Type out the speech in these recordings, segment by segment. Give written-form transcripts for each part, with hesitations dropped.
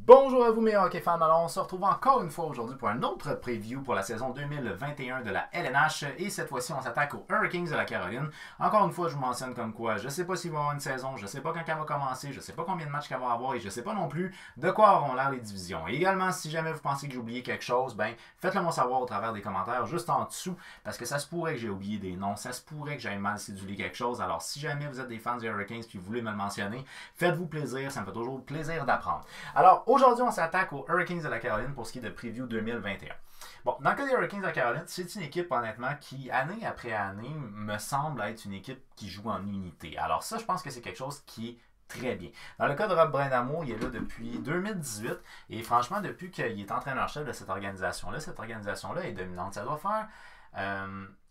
Bonjour à vous mes hockey fans, alors on se retrouve encore une fois aujourd'hui pour un autre preview pour la saison 2021 de la LNH et cette fois-ci on s'attaque aux Hurricanes de la Caroline. Encore une fois je vous mentionne comme quoi je sais pas s'il va y avoir une saison, je sais pas quand elle va commencer, je sais pas combien de matchs qu'elle va avoir et je sais pas non plus de quoi auront l'air les divisions. Et également si jamais vous pensez que j'ai oublié quelque chose, ben faites-le moi savoir au travers des commentaires juste en dessous parce que ça se pourrait que j'ai oublié des noms, ça se pourrait que j'aille mal cédulé quelque chose. Alors si jamais vous êtes des fans des Hurricanes et vous voulez me le mentionner, faites-vous plaisir, ça me fait toujours plaisir d'apprendre. Alors aujourd'hui, on s'attaque aux Hurricanes de la Caroline pour ce qui est de preview 2021. Bon, dans le cas des Hurricanes de la Caroline, c'est une équipe, honnêtement, qui, année après année, me semble être une équipe qui joue en unité. Alors ça, je pense que c'est quelque chose qui est très bien. Dans le cas de Rob Brind'Amour, il est là depuis 2018 et franchement, depuis qu'il est entraîneur-chef de cette organisation-là est dominante. Ça doit faire...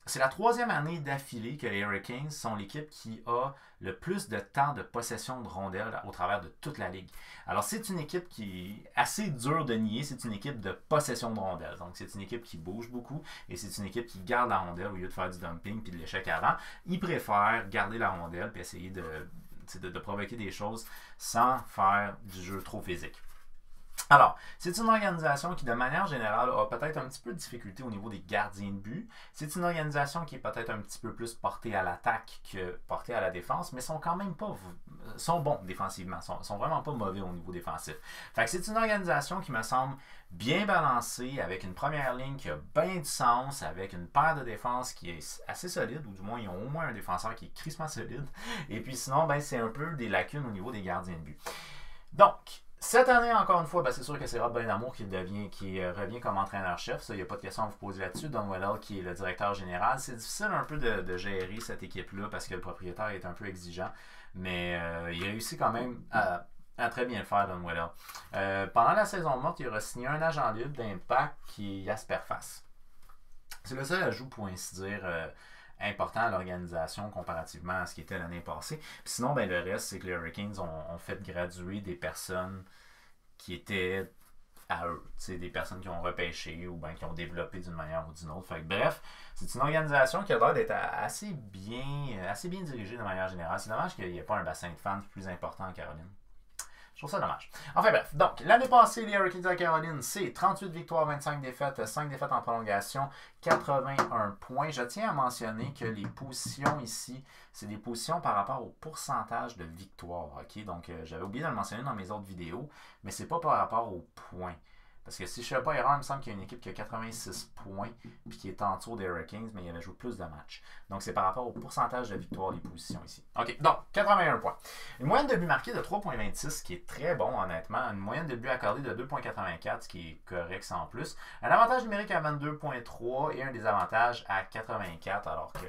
c'est la troisième année d'affilée que les Hurricanes sont l'équipe qui a le plus de temps de possession de rondelles au travers de toute la ligue. Alors, c'est une équipe qui est assez dure de nier. C'est une équipe de possession de rondelles. Donc, c'est une équipe qui bouge beaucoup et c'est une équipe qui garde la rondelle au lieu de faire du dumping puis de l'échec avant. Ils préfèrent garder la rondelle puis essayer de provoquer des choses sans faire du jeu trop physique. Alors, c'est une organisation qui, de manière générale, a peut-être un petit peu de difficulté au niveau des gardiens de but. C'est une organisation qui est peut-être un petit peu plus portée à l'attaque que portée à la défense, mais sont quand même pas... sont bons défensivement, sont vraiment pas mauvais au niveau défensif. Fait que c'est une organisation qui me semble bien balancée, avec une première ligne qui a bien du sens, avec une paire de défense qui est assez solide, ou du moins, ils ont au moins un défenseur qui est crissement solide. Et puis sinon, ben, c'est un peu des lacunes au niveau des gardiens de but. Donc, cette année, encore une fois, ben c'est sûr que c'est Rob Brind'Amour qui revient comme entraîneur-chef. Ça, il n'y a pas de question à vous poser là-dessus. Don Waddell, qui est le directeur général. C'est difficile un peu de gérer cette équipe-là parce que le propriétaire est un peu exigeant. Mais il réussit quand même à très bien le faire, Don Waddell. Pendant la saison morte, il aura signé un agent libre d'Impact qui est Jasper Fass. C'est le seul ajout, pour ainsi dire, important à l'organisation comparativement à ce qui était l'année passée. Puis sinon, ben, le reste, c'est que les Hurricanes ont fait graduer des personnes qui étaient à eux. Des personnes qui ont repêché ou ben, qui ont développé d'une manière ou d'une autre. Fait que, bref, c'est une organisation qui a l'air d'être assez bien dirigée de manière générale. C'est dommage qu'il n'y ait pas un bassin de fans plus important en Caroline. Je trouve ça dommage. Enfin bref, donc l'année passée, les Hurricanes de la Caroline, c'est 38 victoires, 25 défaites, 5 défaites en prolongation, 81 points. Je tiens à mentionner que les positions ici, c'est des positions par rapport au pourcentage de victoires. Okay? Donc j'avais oublié de le mentionner dans mes autres vidéos, mais c'est pas par rapport aux points. Parce que si je ne fais pas erreur, il me semble qu'il y a une équipe qui a 86 points puis qui est en dessous des Hurricanes, mais il avait joué plus de matchs. Donc, c'est par rapport au pourcentage de victoire des positions ici. OK, donc, 81 points. Une moyenne de buts marqués de 3,26, ce qui est très bon, honnêtement. Une moyenne de buts accordés de 2,84, ce qui est correct sans plus. Un avantage numérique à 22,3 et un désavantage à 84, alors que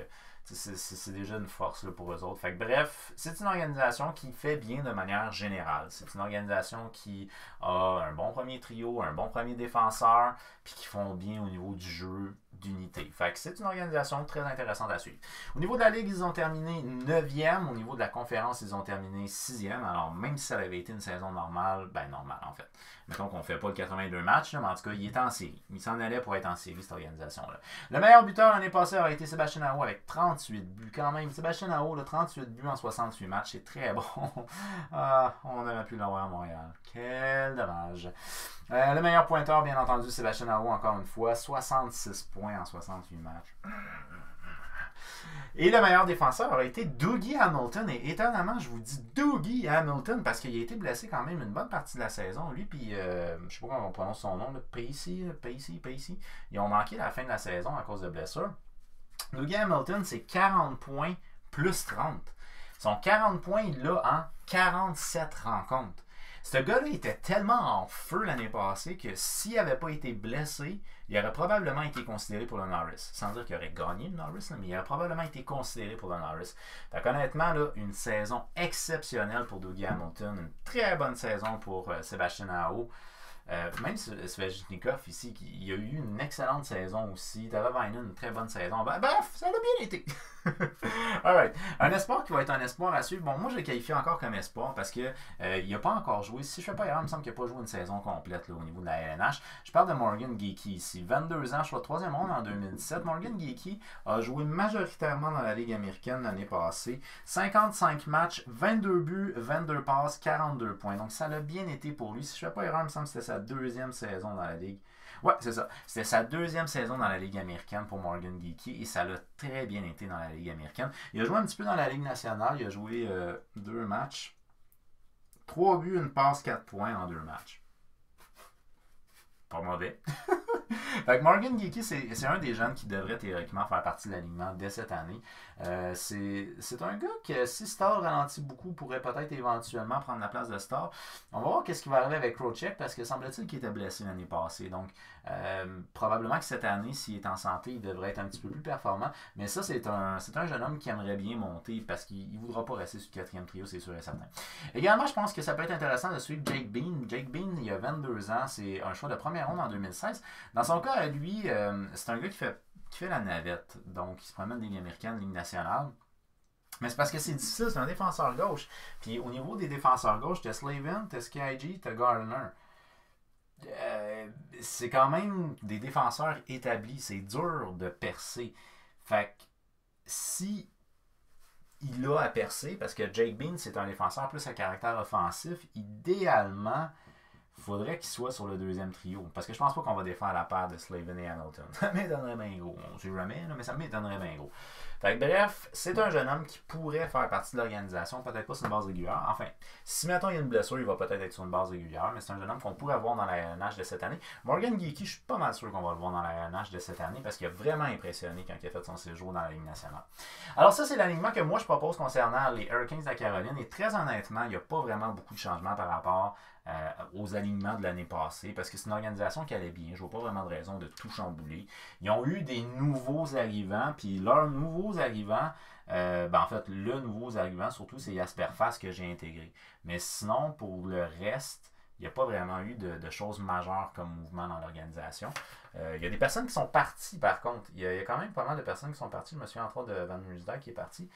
c'est déjà une force là, pour eux autres. Fait que, bref, c'est une organisation qui fait bien de manière générale. C'est une organisation qui a un bon premier trio, un bon premier défenseur, puis qui font bien au niveau du jeu d'unité. Fait que c'est une organisation très intéressante à suivre. Au niveau de la Ligue, ils ont terminé 9e. Au niveau de la conférence, ils ont terminé 6e. Alors, même si ça avait été une saison normale, ben normale en fait. Mettons qu'on ne fait pas le 82 matchs, là, mais en tout cas, il était en série. Il s'en allait pour être en série, cette organisation-là. Le meilleur buteur l'année passée aurait été Sébastien Aho avec 38 buts quand même. Sébastien Aho, 38 buts en 68 matchs, c'est très bon. On aurait pu l'avoir à Montréal. Quel dommage. Le meilleur pointeur, bien entendu, Sébastien Aho, encore une fois, 66 points en 68 matchs. Et le meilleur défenseur aurait été Dougie Hamilton. Et étonnamment, je vous dis Dougie Hamilton parce qu'il a été blessé quand même une bonne partie de la saison. Lui, puis je ne sais pas comment on prononce son nom, Pacey. Ils ont manqué la fin de la saison à cause de blessures. Dougie Hamilton, c'est 40 points plus 30. Son 40 points, il l'a en 47 rencontres. Ce gars-là était tellement en feu l'année passée que s'il n'avait pas été blessé, il aurait probablement été considéré pour le Norris. Sans dire qu'il aurait gagné le Norris, mais il aurait probablement été considéré pour le Norris. Donc honnêtement, là, une saison exceptionnelle pour Dougie Hamilton. Une très bonne saison pour Sébastien Aho. Même Svechnikov ici, il a eu une excellente saison aussi. Tavainen, une très bonne saison. Bref, ça a bien été. Alright. Un espoir qui va être un espoir à suivre. Bon, moi, je le qualifie encore comme espoir parce que il n'a pas encore joué. Si je ne fais pas erreur, il me semble qu'il n'a pas joué une saison complète là, au niveau de la LNH. Je parle de Morgan Geekie ici. 22 ans, choix de troisième ronde en 2017. Morgan Geekie a joué majoritairement dans la Ligue américaine l'année passée. 55 matchs, 22 buts, 22 passes, 42 points. Donc, ça l'a bien été pour lui. Si je ne fais pas erreur, il me semble que c'était sa deuxième saison dans la Ligue. Ouais, c'est ça. C'était sa deuxième saison dans la Ligue américaine pour Morgan Geekie et ça l'a très bien été dans la Ligue américaine. Il a joué un petit peu dans la Ligue nationale. Il a joué 2 matchs. 3 buts, une passe, 4 points en 2 matchs. Pas mauvais. Fait que Morgan Geekie, c'est un des jeunes qui devrait théoriquement faire partie de l'alignement dès cette année. C'est un gars que si Star ralentit beaucoup, pourrait peut-être éventuellement prendre la place de Star. On va voir qu'est-ce qui va arriver avec Crowcheck parce que semble-t-il qu'il était blessé l'année passée. Donc probablement que cette année, s'il est en santé, il devrait être un petit peu plus performant. Mais ça, c'est un jeune homme qui aimerait bien monter parce qu'il ne voudra pas rester sur le quatrième trio, c'est sûr et certain. Également, je pense que ça peut être intéressant de suivre Jake Bean. Jake Bean, il a 22 ans, c'est un choix de première ronde en 2016. Dans son cas, à lui, c'est un gars qui fait la navette. Donc, il se promène des Ligue américaine, Ligue nationale. Mais c'est parce que c'est difficile, c'est un défenseur gauche. Puis au niveau des défenseurs gauche, t'as Slavin, t'as SkyG, t'as Gardner. C'est quand même des défenseurs établis. C'est dur de percer. Fait que si il a à percer, parce que Jake Bean, c'est un défenseur plus à caractère offensif, idéalement, il faudrait qu'il soit sur le deuxième trio. Parce que je pense pas qu'on va défendre la paire de Slavin et Hamilton. Ça m'étonnerait bien gros. On sait jamais, mais ça m'étonnerait bien gros. Fait que, bref, c'est un jeune homme qui pourrait faire partie de l'organisation, peut-être pas sur une base régulière. Enfin, si mettons il y a une blessure, il va peut-être être sur une base régulière, mais c'est un jeune homme qu'on pourrait voir dans la RNH de cette année. Morgan Geekie, je suis pas mal sûr qu'on va le voir dans la RNH de cette année parce qu'il a vraiment impressionné quand il a fait son séjour dans la Ligue nationale. Alors ça, c'est l'alignement que moi je propose concernant les Hurricanes de la Caroline et très honnêtement, il n'y a pas vraiment beaucoup de changements par rapport aux alignements de l'année passée parce que c'est une organisation qui allait bien. Je vois pas vraiment de raison de tout chambouler. Ils ont eu des nouveaux arrivants, puis leurs nouveaux arrivants, en fait, le nouveau arrivant, surtout, c'est Jasper Fast que j'ai intégré. Mais sinon, pour le reste, il n'y a pas vraiment eu de choses majeures comme mouvement dans l'organisation. Il y a des personnes qui sont parties, par contre. Il y a quand même pas mal de personnes qui sont parties. Je me souviens entre autres de Van Ruysdahl qui est parti.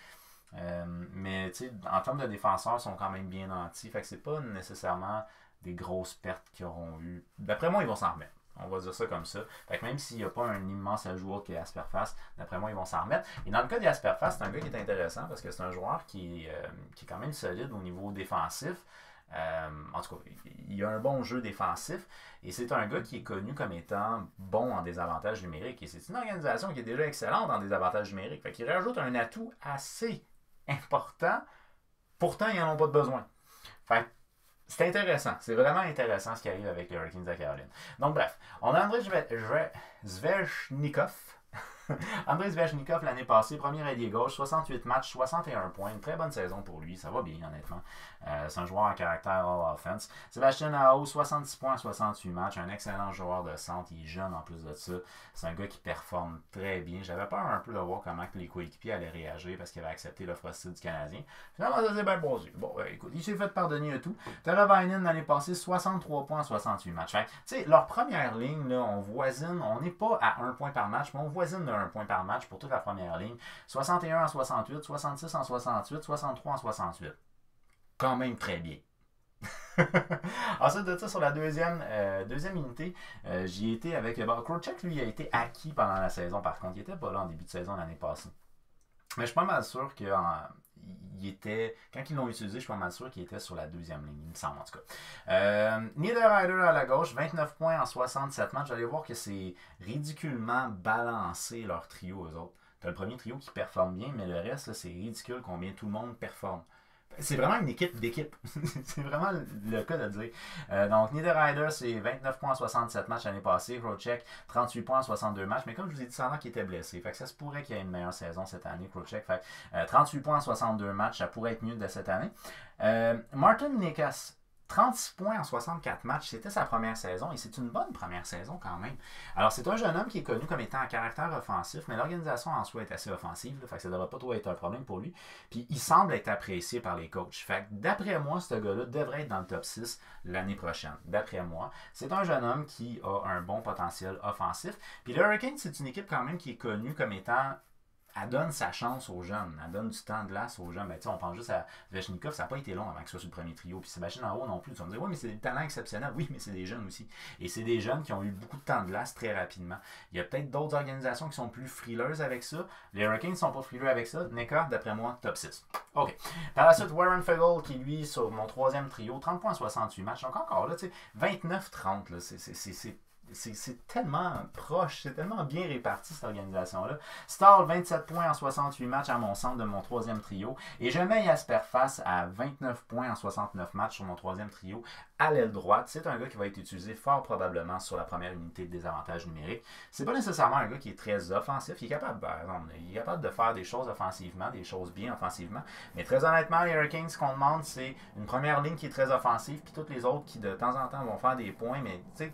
Mais en termes de défenseurs, ils sont quand même bien nantis. Fait que c'est pas nécessairement des grosses pertes qu'ils auront eu. D'après moi, ils vont s'en remettre. On va dire ça comme ça. Fait que même s'il n'y a pas un immense ajout autre que Jasper Fast, d'après moi, ils vont s'en remettre. Et dans le cas de Jasper Fast, c'est un gars qui est intéressant parce que c'est un joueur qui est quand même solide au niveau défensif. En tout cas, il a un bon jeu défensif et c'est un gars qui est connu comme étant bon en désavantages numériques. Et c'est une organisation qui est déjà excellente en désavantages numériques. Fait qu'il rajoute un atout assez important. Pourtant, ils n'en ont pas de besoin. Fait c'est intéressant. C'est vraiment intéressant ce qui arrive avec les Hurricanes de Caroline. Donc, bref, on a Andrei Svechnikov. Andrei Svechnikov, l'année passée, premier ailier gauche, 68 matchs, 61 points. Une très bonne saison pour lui. Ça va bien, honnêtement. C'est un joueur à caractère all-offense. Sébastien Aho, 66 points, 68 matchs. Un excellent joueur de centre. Il est jeune en plus de ça. C'est un gars qui performe très bien. J'avais peur un peu de voir comment les coéquipiers allaient réagir parce qu'il avait accepté l'offre hostile du Canadien. Finalement, ça s'est bien posé. Bon, écoute, il s'est fait pardonner et tout. Teravainen, l'année passée, 63 points, 68 matchs. Tu sais, leur première ligne, là, on voisine, on n'est pas à 1 point par match, mais on voisine de 1 point par match pour toute la première ligne. 61 en 68, 66 en 68, 63 en 68. Quand même très bien. Ensuite de ça, sur la deuxième unité, j'y étais avec... Crowcheck, lui, a été acquis pendant la saison, par contre. Il n'était pas là en début de saison l'année passée. Mais je suis pas mal sûr que quand ils l'ont utilisé, je suis pas mal sûr qu'il était sur la deuxième ligne, il me semble en tout cas. Niederreiter à la gauche, 29 points en 67 matchs. Vous allez voir que c'est ridiculement balancé leur trio, eux autres. T'as le premier trio qui performe bien, mais le reste, là, c'est ridicule combien tout le monde performe. C'est vraiment une équipe d'équipe. C'est vraiment le cas de dire. Donc, Niederreiter, c'est 29 points en 67 matchs l'année passée. Crowcheck, 38 points en 62 matchs. Mais comme je vous ai dit, c'est un an qui était blessé. Fait que ça se pourrait qu'il y ait une meilleure saison cette année, Crowcheck. Fait 38 points en 62 matchs, ça pourrait être mieux de cette année. Martin Necas, 36 points en 64 matchs, c'était sa première saison et c'est une bonne première saison quand même. Alors c'est un jeune homme qui est connu comme étant à caractère offensif, mais l'organisation en soi est assez offensive, là, fait que ça ne devrait pas trop être un problème pour lui. Puis il semble être apprécié par les coachs. Fait que d'après moi, ce gars-là devrait être dans le top 6 l'année prochaine. D'après moi, c'est un jeune homme qui a un bon potentiel offensif. Puis le Hurricanes, c'est une équipe quand même qui est connue comme étant elle donne sa chance aux jeunes. Elle donne du temps de glace aux jeunes. Ben, on pense juste à Svechnikov, ça n'a pas été long avant qu'il soit sur le premier trio. Puis Sébastien Aho non plus. Tu vas me dire, oui, mais c'est des talents exceptionnels. Oui, mais c'est des jeunes aussi. Et c'est des jeunes qui ont eu beaucoup de temps de glace très rapidement. Il y a peut-être d'autres organisations qui sont plus frileuses avec ça. Les Hurricanes ne sont pas frileux avec ça. Neckar, d'après moi, top 6. OK. Par la suite, Warren Fagel, qui lui, sur mon troisième trio, 30 points en 68 matchs. Donc encore là, tu sais, 29-30, c'est tellement proche, c'est tellement bien réparti cette organisation-là. Stahl, 27 points en 68 matchs à mon centre de mon troisième trio. Et je mets Jasper Face à 29 points en 69 matchs sur mon troisième trio à l'aile droite. C'est un gars qui va être utilisé fort probablement sur la première unité de désavantage numérique. C'est pas nécessairement un gars qui est très offensif. Il est capable, il est capable de faire des choses offensivement, des choses bien offensivement. Mais très honnêtement, les Hurricanes, ce qu'on demande, c'est une première ligne qui est très offensive, puis toutes les autres qui de temps en temps vont faire des points, mais tu sais,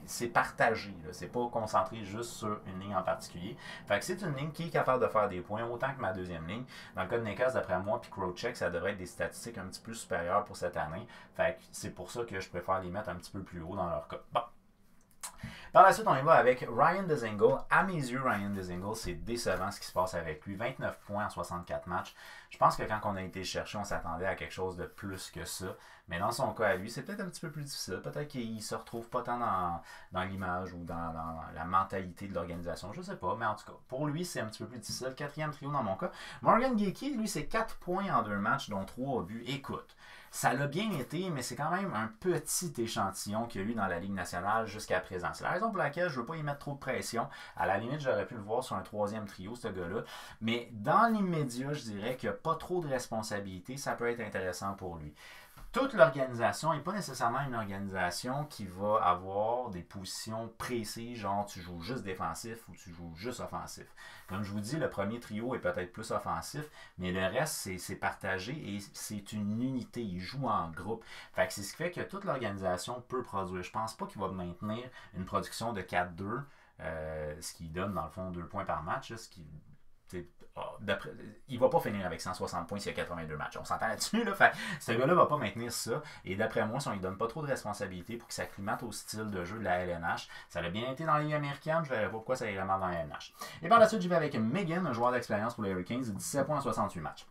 c'est partagé. C'est pas concentré juste sur une ligne en particulier. Fait que c'est une ligne qui est capable de faire des points autant que ma deuxième ligne. Dans le cas de Neckar, d'après moi, puis Crowcheck, ça devrait être des statistiques un petit peu supérieures pour cette année. Fait que c'est pour ça que je préfère les mettre un petit peu plus haut dans leur cas. Bon. Par la suite, on y va avec Ryan Dzingel. À mes yeux, Ryan Dzingel, c'est décevant ce qui se passe avec lui. 29 points en 64 matchs. Je pense que quand on a été chercher, on s'attendait à quelque chose de plus que ça. Mais dans son cas à lui, c'est peut-être un petit peu plus difficile. Peut-être qu'il ne se retrouve pas tant dans l'image ou dans la mentalité de l'organisation. Je ne sais pas, mais en tout cas, pour lui, c'est un petit peu plus difficile. Quatrième trio dans mon cas. Morgan Geekie, lui, c'est 4 points en 2 matchs, dont 3 buts. Écoute, ça l'a bien été, mais c'est quand même un petit échantillon qu'il y a eu dans la Ligue nationale jusqu'à présent. C'est la raison pour laquelle je ne veux pas y mettre trop de pression. À la limite, j'aurais pu le voir sur un troisième trio, ce gars-là. Mais dans l'immédiat, je dirais qu'il n'y a pas trop de responsabilité. Ça peut être intéressant pour lui. Toute l'organisation n'est pas nécessairement une organisation qui va avoir des positions précises, genre tu joues juste défensif ou tu joues juste offensif. Comme je vous dis, le premier trio est peut-être plus offensif, mais le reste, c'est partagé et c'est une unité. Ils jouent en groupe. Fait que c'est ce qui fait que toute l'organisation peut produire. Je pense pas qu'il va maintenir une production de 4-2, ce qui donne dans le fond 2 points par match, ce qui il va pas finir avec 160 points s'il y a 82 matchs. On s'entend là-dessus. Là, fait, ce gars-là va pas maintenir ça. Et d'après moi, si on lui donne pas trop de responsabilités pour qu'il s'acclimate au style de jeu de la LNH, ça a bien été dans la Ligue américaine. Je verrai pas pourquoi ça irait mal dans la LNH. Et par la suite, j'y vais avec Megan, un joueur d'expérience pour les Hurricanes, 17 points en 68 matchs.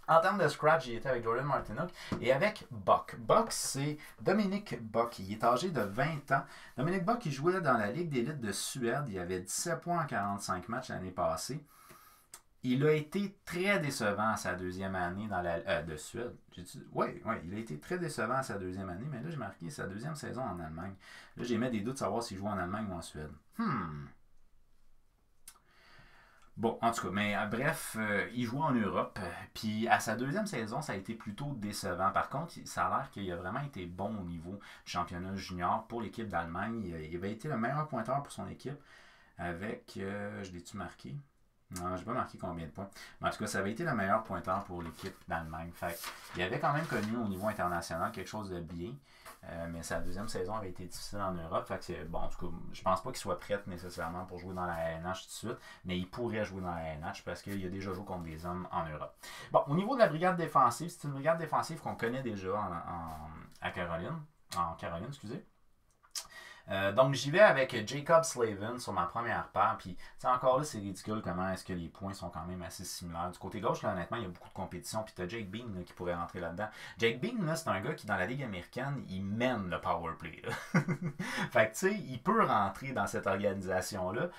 En termes de scratch, j'ai été avec Jordan Martinook et avec Buck. Buck, c'est Dominic Buck. Il est âgé de 20 ans. Dominic Buck, il jouait dans la Ligue d'élite de Suède. Il avait 17 points en 45 matchs l'année passée. Il a été très décevant à sa deuxième année dans la de Suède. Oui, il a été très décevant à sa deuxième année, mais là, j'ai marqué sa deuxième saison en Allemagne. Là, j'ai mis des doutes de savoir s'il joue en Allemagne ou en Suède. Bon, en tout cas, mais bref, il joue en Europe. Puis à sa deuxième saison, ça a été plutôt décevant. Par contre, ça a l'air qu'il a vraiment été bon au niveau du championnat junior pour l'équipe d'Allemagne. Il avait été le meilleur pointeur pour son équipe avec, je l'ai-tu marqué? Non, je n'ai pas marqué combien de points. Mais en tout cas, ça avait été le meilleur pointeur pour l'équipe d'Allemagne. Fait il avait quand même connu au niveau international quelque chose de bien. Mais sa deuxième saison avait été difficile en Europe. Fait que bon, en tout cas, je pense pas qu'il soit prêt nécessairement pour jouer dans la ANH tout de suite. Mais il pourrait jouer dans la ANH parce qu'il a déjà joué contre des hommes en Europe. Bon, au niveau de la brigade défensive, c'est une brigade défensive qu'on connaît déjà en Caroline, excusez. Donc j'y vais avec Jacob Slavin sur ma première paire. Puis encore là, c'est ridicule comment est-ce que les points sont quand même assez similaires. Du côté gauche, là, honnêtement, il y a beaucoup de compétition. Puis t'as Jake Bean là, qui pourrait rentrer là-dedans. Jake Bean, là, c'est un gars qui, dans la Ligue américaine, il mène le power play. Fait que tu sais, il peut rentrer dans cette organisation-là.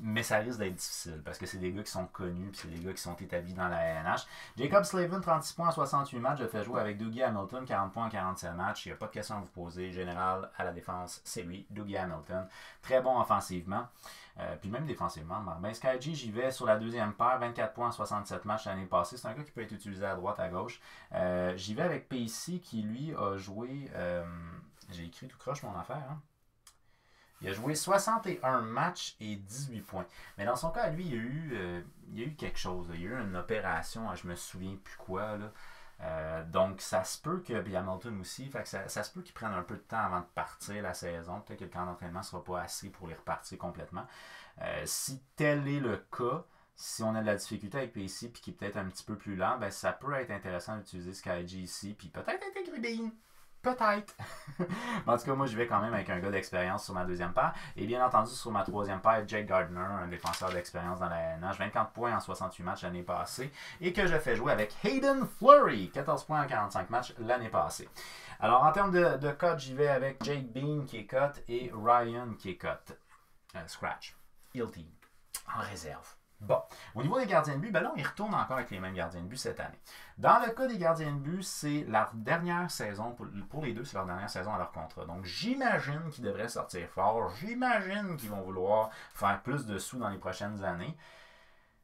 Mais ça risque d'être difficile parce que c'est des gars qui sont connus puis c'est des gars qui sont établis dans la ANH. Jacob Slavin, 36 points en 68 matchs. Je fait jouer avec Dougie Hamilton, 40 points en 47 matchs. Il n'y a pas de question à vous poser. Général à la défense, c'est lui, Dougie Hamilton. Très bon offensivement. Puis même défensivement. Ben, Sky G, j'y vais sur la deuxième paire. 24 points en 67 matchs l'année passée. C'est un gars qui peut être utilisé à droite, à gauche. J'y vais avec Pacey qui, lui, a joué... j'ai écrit tout croche mon affaire, hein. Il a joué 61 matchs et 18 points. Mais dans son cas, lui, il y a eu quelque chose. Il y a eu une opération, je me souviens plus quoi. Là. Donc, ça se peut que... Puis Hamilton aussi. Fait que ça se peut qu'il prenne un peu de temps avant de partir la saison. Peut-être que le camp d'entraînement ne sera pas assez pour les repartir complètement. Si tel est le cas, si on a de la difficulté avec PC puis qui est peut-être un petit peu plus lent, ben, ça peut être intéressant d'utiliser Sky G ici. Puis peut-être intégrer Bean. Peut-être. En tout cas, moi, je vais quand même avec un gars d'expérience sur ma deuxième paire. Et bien entendu, sur ma troisième paire, Jake Gardiner, un défenseur d'expérience dans la LNH, 24 points en 68 matchs l'année passée. Et que je fais jouer avec Hayden Fleury, 14 points en 45 matchs l'année passée. Alors, en termes de cote, j'y vais avec Jake Bean qui est cote et Ryan qui est cote. Scratch. Heal team. En réserve. Bon, au niveau des gardiens de but, ben là, ils retournent encore avec les mêmes gardiens de but cette année. Dans le cas des gardiens de but, c'est leur dernière saison, pour les deux, c'est leur dernière saison à leur contrat. Donc, j'imagine qu'ils devraient sortir fort. J'imagine qu'ils vont vouloir faire plus de sous dans les prochaines années.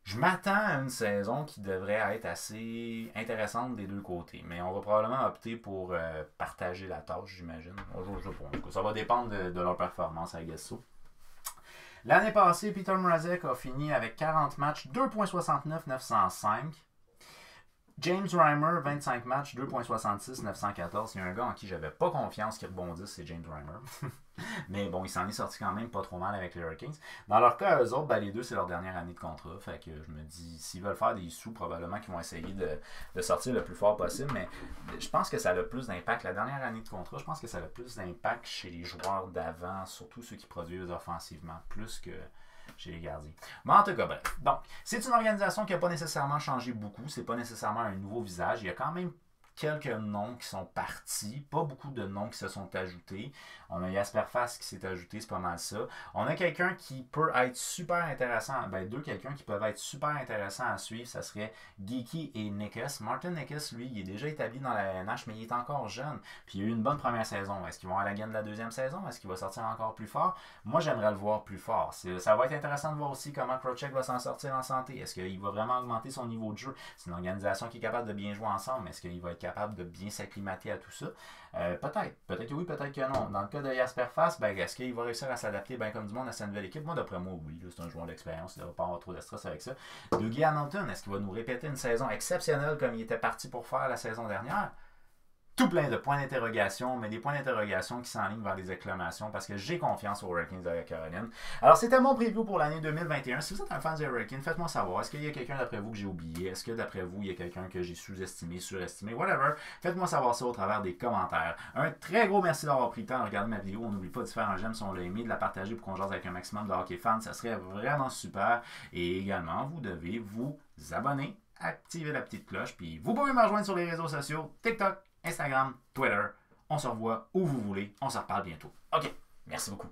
Je m'attends à une saison qui devrait être assez intéressante des deux côtés. Mais on va probablement opter pour partager la tâche, j'imagine. Je sais pas. Ça va dépendre de leur performance, I guess so. L'année passée, Peter Mrazek a fini avec 40 matchs, 2.69, 905. James Reimer, 25 matchs, 2.66, 914. Il y a un gars en qui j'avais pas confiance qui rebondisse, c'est James Reimer. Mais bon, il s'en est sorti quand même pas trop mal avec les Hurricanes. Dans leur cas, eux autres, ben, les deux, c'est leur dernière année de contrat. Fait que je me dis, s'ils veulent faire des sous, probablement qu'ils vont essayer de sortir le plus fort possible. Mais je pense que ça a le plus d'impact. La dernière année de contrat, je pense que ça a le plus d'impact chez les joueurs d'avant, surtout ceux qui produisent offensivement, plus que chez les gardiens. Mais en tout cas, bref. Donc, c'est une organisation qui n'a pas nécessairement changé beaucoup. C'est pas nécessairement un nouveau visage. Il y a quand même quelques noms qui sont partis, pas beaucoup de noms qui se sont ajoutés. On a Jasper Fast qui s'est ajouté, c'est pas mal ça. On a quelqu'un qui peut être super intéressant, quelqu'un qui peuvent être super intéressants à suivre, ça serait Geeky et Nickes. Martin Nickes, lui, il est déjà établi dans la NH, mais il est encore jeune. Puis il a eu une bonne première saison. Est-ce qu'ils vont à la gaine de la deuxième saison? Est-ce qu'il va sortir encore plus fort? Moi, j'aimerais le voir plus fort. Ça va être intéressant de voir aussi comment Crowcheck va s'en sortir en santé. Est-ce qu'il va vraiment augmenter son niveau de jeu? C'est une organisation qui est capable de bien jouer ensemble, mais est-ce qu'il va être capable de bien s'acclimater à tout ça? Peut-être. Peut-être que oui, peut-être que non. Dans le cas de Jasper Fast, est-ce qu'il va réussir à s'adapter bien comme du monde à sa nouvelle équipe? Moi, d'après moi, oui. C'est un joueur d'expérience. Il ne va pas avoir trop de stress avec ça. Dougie Hamilton, est-ce qu'il va nous répéter une saison exceptionnelle comme il était parti pour faire la saison dernière? Tout plein de points d'interrogation, mais des points d'interrogation qui s'enlignent vers des exclamations parce que j'ai confiance aux Hurricanes de la Caroline. Alors, c'était mon preview pour l'année 2021. Si vous êtes un fan des Hurricanes, faites-moi savoir. Est-ce qu'il y a quelqu'un d'après vous que j'ai oublié? Est-ce que d'après vous, il y a quelqu'un que j'ai sous-estimé, surestimé? Whatever. Faites-moi savoir ça au travers des commentaires. Un très gros merci d'avoir pris le temps de regarder ma vidéo. On n'oublie pas de faire un j'aime si on l'a aimé, de la partager pour qu'on jase avec un maximum de hockey fans. Ça serait vraiment super. Et également, vous devez vous abonner, activer la petite cloche, puis vous pouvez me rejoindre sur les réseaux sociaux, TikTok, Instagram, Twitter. On se revoit où vous voulez. On se reparle bientôt. OK. Merci beaucoup.